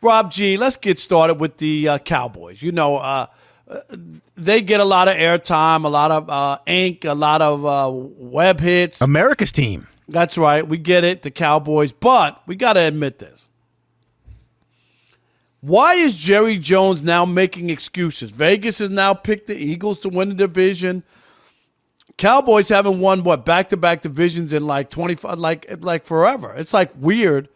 Rob G, let's get started with the Cowboys. They get a lot of airtime, a lot of ink, a lot of web hits. America's team. That's right. We get it, the Cowboys. But we got to admit this. Why is Jerry Jones now making excuses? Vegas has now picked the Eagles to win the division. Cowboys haven't won, back-to-back divisions in like 25, like forever. It's like weird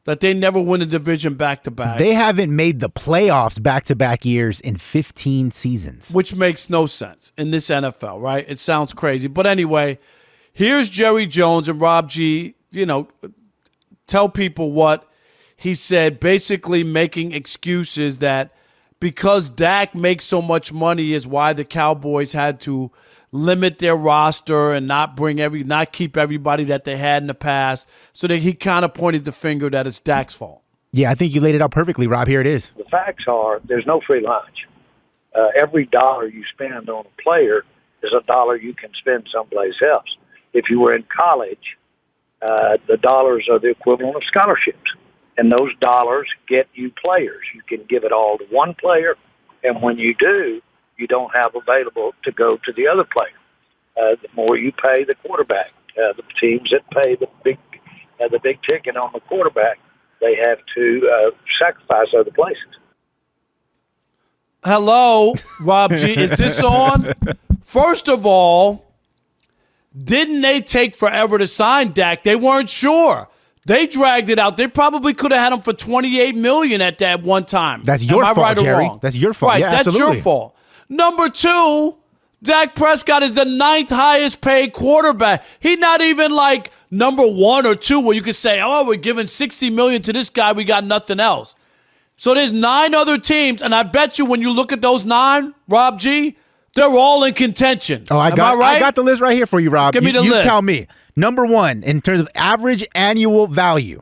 that they never win a division back-to-back. They haven't made the playoffs back-to-back years in 15 seasons. Which makes no sense in this NFL, right? It sounds crazy. But anyway, here's Jerry Jones and Rob G, tell people what he said, basically making excuses that because Dak makes so much money is why the Cowboys had to limit their roster and not keep everybody that they had in the past. So that he kind of pointed the finger that it's Dak's fault. Yeah, I think you laid it out perfectly, Rob. Here it is. The facts are there's no free lunch. Every dollar you spend on a player is a dollar you can spend someplace else. If you were in college, the dollars are the equivalent of scholarships. And those dollars get you players. You can give it all to one player, and when you do, you don't have available to go to the other player. The more you pay the quarterback, the teams that pay the big ticket on the quarterback, they have to sacrifice other places. Hello, Rob G. Is this on? First of all, didn't they take forever to sign Dak? They weren't sure. They dragged it out. They probably could have had him for $28 million at that one time. That's your fault, right, Jerry. Wrong? That's your fault. Right, yeah, that's absolutely. your fault. Number two, Dak Prescott is the 9th highest paid quarterback. He's not even like number 1 or 2 where you could say, oh, we're giving $60 million to this guy. We got nothing else. So there's 9 other teams, and I bet you when you look at those 9, Rob G, they're all in contention. Oh, I got the list right here for you, Rob. Give me the list. You tell me. Number 1, in terms of average annual value,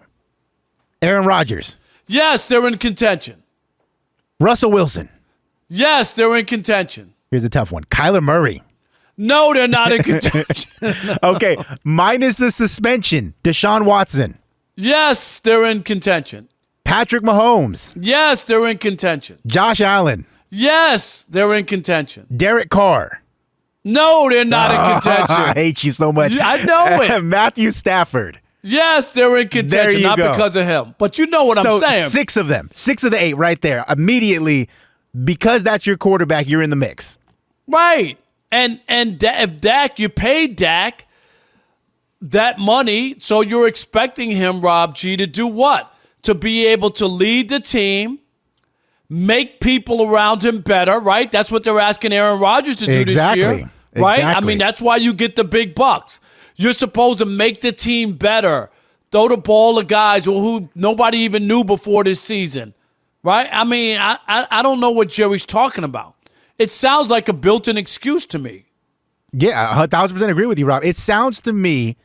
Aaron Rodgers. Yes, they're in contention. Russell Wilson. Yes, they're in contention. Here's a tough one. Kyler Murray. No, they're not in contention. Okay, minus the suspension, Deshaun Watson. Yes, they're in contention. Patrick Mahomes. Yes, they're in contention. Josh Allen. Yes, they're in contention. Derek Carr. No, they're not in contention. I hate you so much. I know it. Matthew Stafford. Yes, they're in contention, not go. because of him. But you know what I'm saying. 6 of them. 6 of the 8 right there. Immediately, because that's your quarterback, you're in the mix. Right. And if Dak, you paid Dak that money, so you're expecting him, Rob G, to do what? To be able to lead the team, make people around him better, right? That's what they're asking Aaron Rodgers to do this year. Right? Exactly. I mean, that's why you get the big bucks. You're supposed to make the team better, throw the ball to guys who nobody even knew before this season, right? I mean, I don't know what Jerry's talking about. It sounds like a built-in excuse to me. Yeah, 1,000% agree with you, Rob. It sounds to me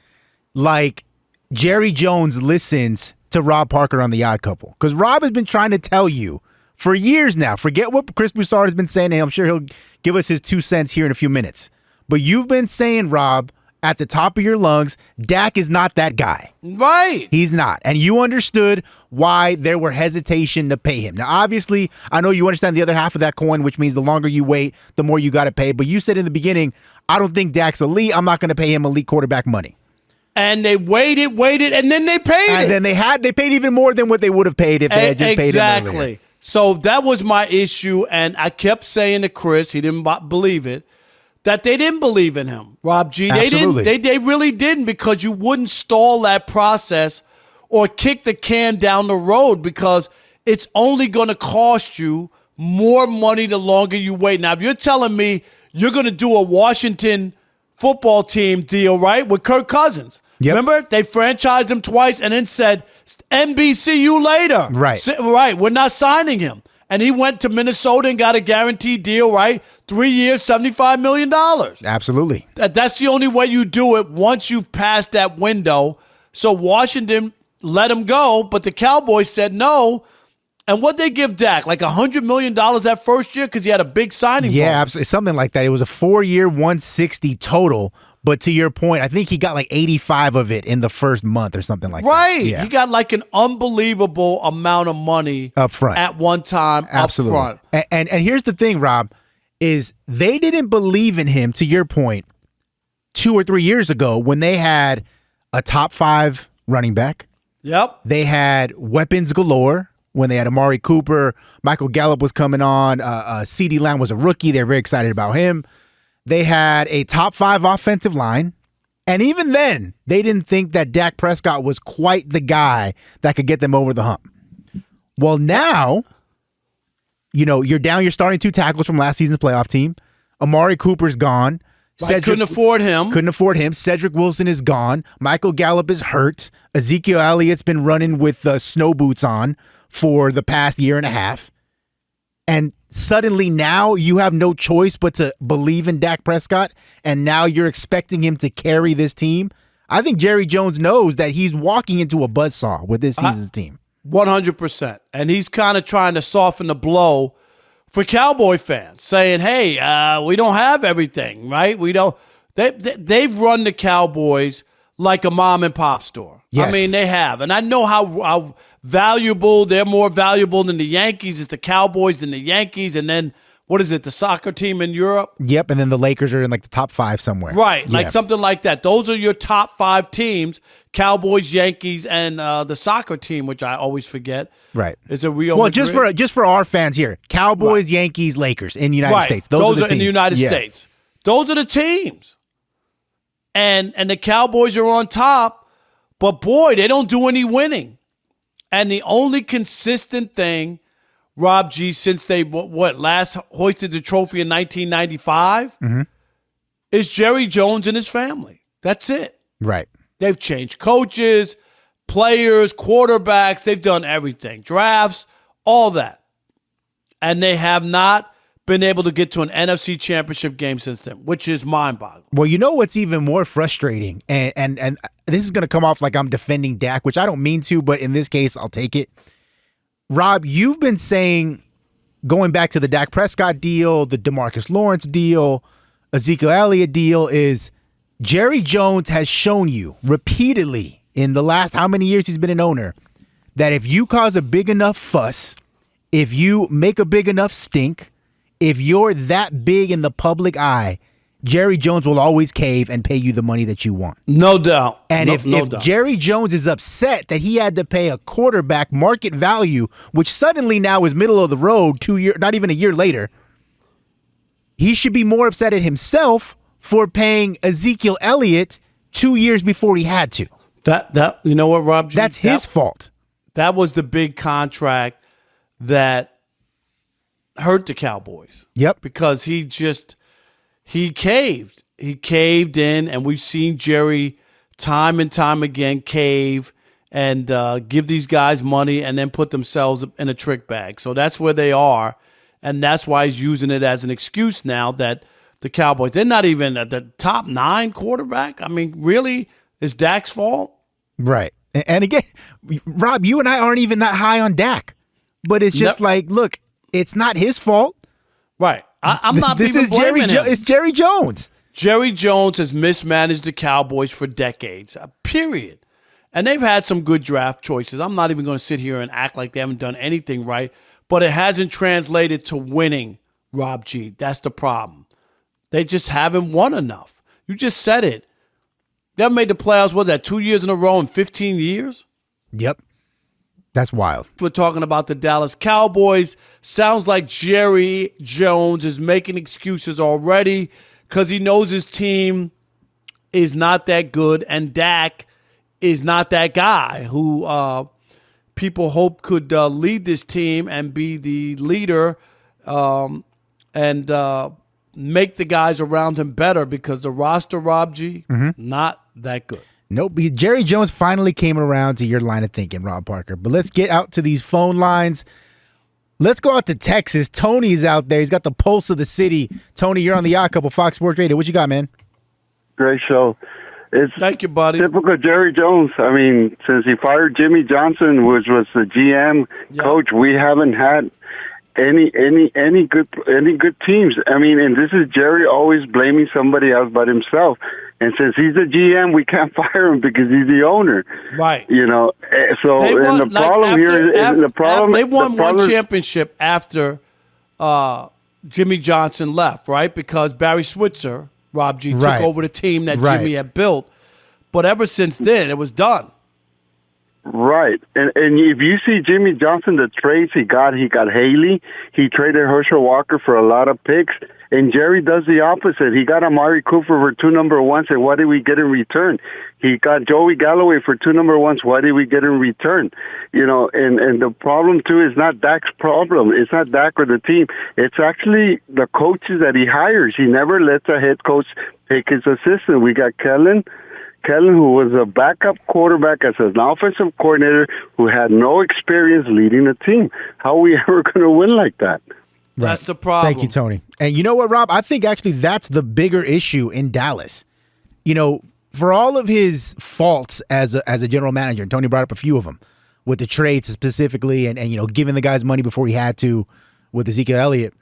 like Jerry Jones listens to Rob Parker on The Odd Couple, because Rob has been trying to tell you for years now. Forget what Chris Broussard has been saying to him. I'm sure he'll give us his 2 cents here in a few minutes. But you've been saying, Rob, at the top of your lungs, Dak is not that guy. Right. He's not. And you understood why there were hesitation to pay him. Now, obviously, I know you understand the other half of that coin, which means the longer you wait, the more you got to pay. But you said in the beginning, I don't think Dak's elite. I'm not going to pay him elite quarterback money. And they waited, and then they paid it. And then they paid even more than what they would have paid if they had just paid him earlier. Exactly. So that was my issue, and I kept saying to Chris, he didn't believe it, that they didn't believe in him, Rob G. Absolutely. They really didn't, because you wouldn't stall that process or kick the can down the road, because it's only going to cost you more money the longer you wait. Now, if you're telling me you're going to do a Washington football team deal, right, with Kirk Cousins. Yep. Remember, they franchised him twice and then said, NBCU later. Right. Right, we're not signing him. And he went to Minnesota and got a guaranteed deal, right? 3 years, $75 million. Absolutely. That's the only way you do it once you've passed that window. So Washington let him go, but the Cowboys said no. And what'd they give Dak? Like $100 million that first year because he had a big signing bonus. Yeah, absolutely. Something like that. It was a 4-year, $160 total. But to your point, I think he got like 85 of it in the first month or something like that. Right. Yeah. He got like an unbelievable amount of money Up front. at one time. Absolutely. Up front. And here's the thing, Rob, is they didn't believe in him, to your point, 2 or 3 years ago when they had a top 5 running back. Yep. They had weapons galore when they had Amari Cooper. Michael Gallup was coming on. CeeDee Lamb was a rookie. They're very excited about him. They had a top 5 offensive line. And even then, they didn't think that Dak Prescott was quite the guy that could get them over the hump. Well, now, you're down your starting 2 tackles from last season's playoff team. Amari Cooper's gone. Couldn't afford him. Cedric Wilson is gone. Michael Gallup is hurt. Ezekiel Elliott's been running with snow boots on for the past year and a half. And suddenly now you have no choice but to believe in Dak Prescott, and now you're expecting him to carry this team. I think Jerry Jones knows that he's walking into a buzzsaw with this season's team. 100%. And he's kind of trying to soften the blow for Cowboy fans, saying, hey, we don't have everything, right? We don't. They've run the Cowboys like a mom and pop store. Yes. I mean, they have. And I know how valuable, they're more valuable than the Yankees. It's the Cowboys than the Yankees. And then, what is it, the soccer team in Europe? Yep, and then the Lakers are in like the top 5 somewhere. Right, like something like that. Those are your top 5 teams, Cowboys, Yankees, and the soccer team, which I always forget. Right. It's a Real Madrid. Madrid. just for our fans here, Cowboys, right. Yankees, Lakers in the United States. Those are in the United States. Those are the teams. And the Cowboys are on top, but boy, they don't do any winning. And the only consistent thing, Rob G, since they last hoisted the trophy in 1995, is Jerry Jones and his family. That's it. Right. They've changed coaches, players, quarterbacks. They've done everything. Drafts, all that. And they have not been able to get to an NFC championship game since then, which is mind-boggling. Well, you know what's even more frustrating, and this is going to come off like I'm defending Dak, which I don't mean to, but in this case, I'll take it. Rob, you've been saying, going back to the Dak Prescott deal, the DeMarcus Lawrence deal, Ezekiel Elliott deal, is Jerry Jones has shown you repeatedly in the last how many years he's been an owner that if you cause a big enough fuss, if you make a big enough stink, if you're that big in the public eye, Jerry Jones will always cave and pay you the money that you want. No doubt. And if Jerry Jones is upset that he had to pay a quarterback market value, which suddenly now is middle of the road 2 years, not even a year later, he should be more upset at himself for paying Ezekiel Elliott 2 years before he had to. That you know what, Rob G? That's his fault. That was the big contract that hurt the Cowboys. Yep. Because he caved. He caved in, and we've seen Jerry time and time again cave and give these guys money and then put themselves in a trick bag. So that's where they are, and that's why he's using it as an excuse now that the Cowboys, they're not even at the top 9 quarterback. I mean, really, it's Dak's fault? Right. And again, Rob, you and I aren't even that high on Dak, but it's just like, look, it's not his fault. Right. I'm not this even is blaming him. It's Jerry Jones. Jerry Jones has mismanaged the Cowboys for decades, period. And they've had some good draft choices. I'm not even going to sit here and act like they haven't done anything right, but it hasn't translated to winning, Rob G. That's the problem. They just haven't won enough. You just said it. They haven't made the playoffs, what, that 2 years in a row in 15 years? Yep. That's wild. We're talking about the Dallas Cowboys. Sounds like Jerry Jones is making excuses already because he knows his team is not that good, and Dak is not that guy who people hope could lead this team and be the leader and make the guys around him better because the roster, Rob G, not that good. Nope. Jerry Jones finally came around to your line of thinking, Rob Parker. But let's get out to these phone lines. Let's go out to Texas. Tony's out there. He's got the pulse of the city. Tony, you're on the Yacht Couple, Fox Sports Radio. What you got, man? Great show. It's Thank you, buddy. Typical Jerry Jones. I mean, since he fired Jimmy Johnson, which was the GM coach, we haven't had any good teams. I mean, and this is Jerry always blaming somebody else but himself. And since he's the GM, we can't fire him because he's the owner. Right. You know, so They won, and the problem here is the problem. They won the problem one is- championship after Jimmy Johnson left, right? Because Barry Switzer, Rob G, took Right. over the team that Right. Jimmy had built. But ever since then, it was done. Right, and if you see Jimmy Johnson, the trades he got Haley, he traded Herschel Walker for a lot of picks, and Jerry does the opposite. He got Amari Cooper for 2 number 1s, and what did we get in return? He got Joey Galloway for 2 number 1s. What did we get in return? You know, and the problem too is not Dak's problem. It's not Dak or the team. It's actually the coaches that he hires. He never lets a head coach pick his assistant. We got Kellen, who was a backup quarterback as an offensive coordinator who had no experience leading a team. How are we ever going to win like that? That's the problem. Thank you, Tony. And you know what, Rob? I think actually that's the bigger issue in Dallas. You know, for all of his faults as a general manager, and Tony brought up a few of them, with the trades specifically and you know, giving the guys money before he had to with Ezekiel Elliott,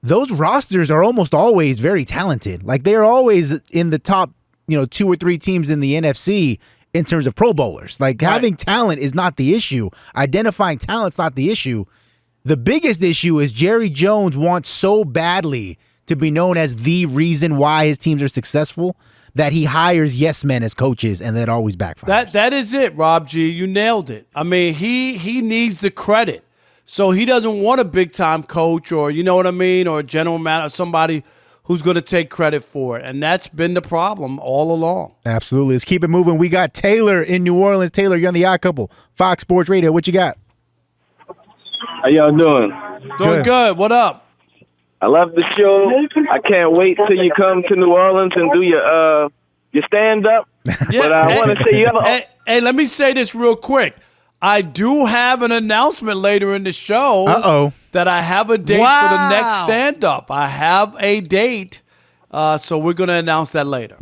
those rosters are almost always very talented. Like, they're always in the top, you know, 2 or 3 teams in the NFC in terms of Pro Bowlers. Like, having talent is not the issue. Identifying talent's not the issue. The biggest issue is Jerry Jones wants so badly to be known as the reason why his teams are successful that he hires yes men as coaches, and that always backfires. That is it, Rob G. You nailed it. I mean, he needs the credit. So he doesn't want a big-time coach or, you know what I mean, or a general manager, somebody who's going to take credit for it. And that's been the problem all along. Absolutely. Let's keep it moving. We got Taylor in New Orleans. Taylor, you're on the Odd Couple, Fox Sports Radio. What you got? How y'all doing? Doing good. What up? I love the show. I can't wait till you come to New Orleans and do your stand-up. Yeah, But I want to say you have a... Hey, let me say this real quick. I do have an announcement later in the show that I have a date for the next stand-up. I have a date, so we're going to announce that later.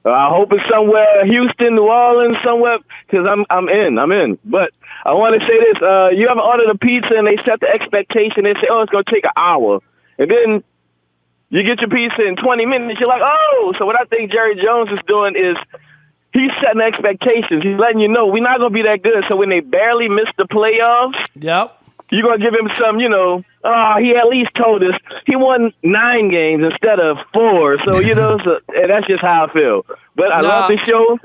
I hope it's somewhere, Houston, New Orleans, somewhere, because I'm in. But I want to say this. You ever ordered a pizza and they set the expectation. They say, it's going to take an hour. And then you get your pizza in 20 minutes. You're like, oh. So what I think Jerry Jones is doing is he's setting expectations. He's letting you know we're not going to be that good. So when they barely miss the playoffs, you're going to give him some, he at least told us he won 9 games instead of 4. So, and that's just how I feel. But I love the show.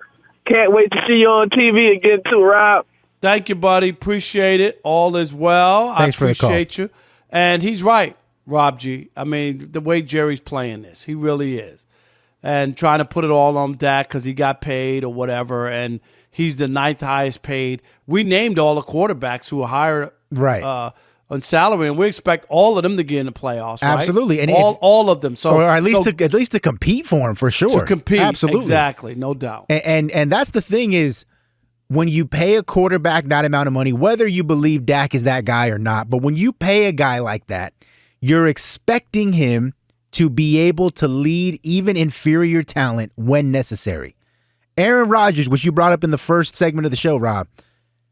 Can't wait to see you on TV again too, Rob. Thank you, buddy. Appreciate it. All is well. Thanks I appreciate you. And he's right, Rob G. I mean, the way Jerry's playing this, he really is. And trying to put it all on Dak because he got paid or whatever, and he's the 9th highest paid. We named all the quarterbacks who were hired on salary, and we expect all of them to get in the playoffs. Right? Absolutely, and all of them. So, or at least to compete for him, for sure. To compete, absolutely, exactly, no doubt. And that's the thing is, when you pay a quarterback that amount of money, whether you believe Dak is that guy or not, but when you pay a guy like that, you're expecting him to be able to lead even inferior talent when necessary. Aaron Rodgers, which you brought up in the first segment of the show, Rob,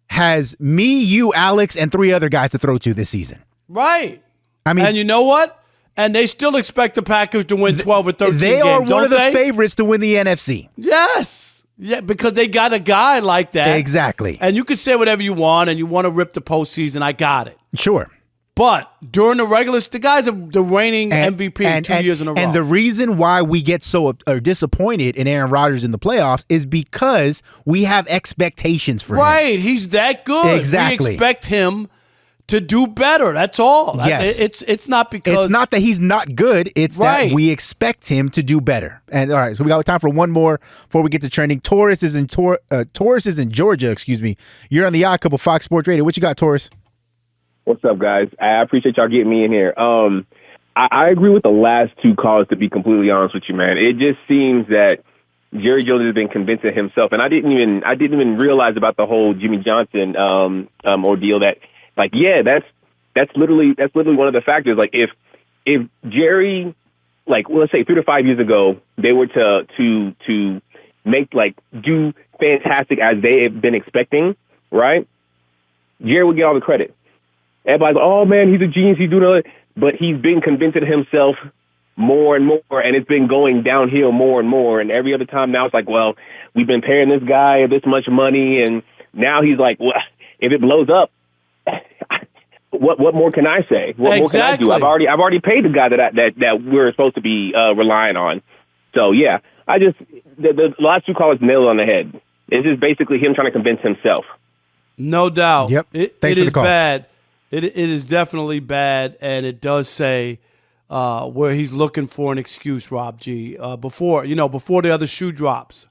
has me, you, Alex, and 3 other guys to throw to this season. Right. I mean, and you know what? And they still expect the Packers to win 12 or 13 they games, are one of the they? favorites to win the NFC. Yes. Yeah, because they got a guy like that. Exactly. And you could say whatever you want, and you want to rip the postseason. I got it. Sure. But during the regular, the guys are the reigning MVP 2 years in a row. And the reason why we get so disappointed in Aaron Rodgers in the playoffs is because we have expectations for him. Right. He's that good. Exactly. We expect him to do better. That's all. Yes. It's not because... It's not that he's not good. It's that we expect him to do better. And all right, so we got time for one more before we get to trending. Taurus is in Georgia, excuse me. You're on the Odd Couple, Fox Sports Radio. What you got, Taurus? What's up, guys? I appreciate y'all getting me in here. I agree with the last 2 calls, to be completely honest with you, man. It just seems that Jerry Jones has been convincing himself, and I didn't even realize about the whole Jimmy Johnson ordeal. That, like, that's literally one of the factors. Like, if Jerry, like, let's say 3 to 5 years ago, they were to make, like, do fantastic as they have been expecting, right? Jerry would get all the credit. Everybody's like, oh, man, he's a genius. He's doing all that. But he's been convincing himself more and more, and it's been going downhill more and more. And every other time now it's like, well, we've been paying this guy this much money, and now he's like, well, if it blows up, what more can I say? What more can I do? I've already paid the guy that we're supposed to be relying on. So yeah, the last two callers nailed it on the head. It's just basically him trying to convince himself. No doubt. Yep. It is bad. It is definitely bad, and it does say where he's looking for an excuse, Rob G. Before the other shoe drops.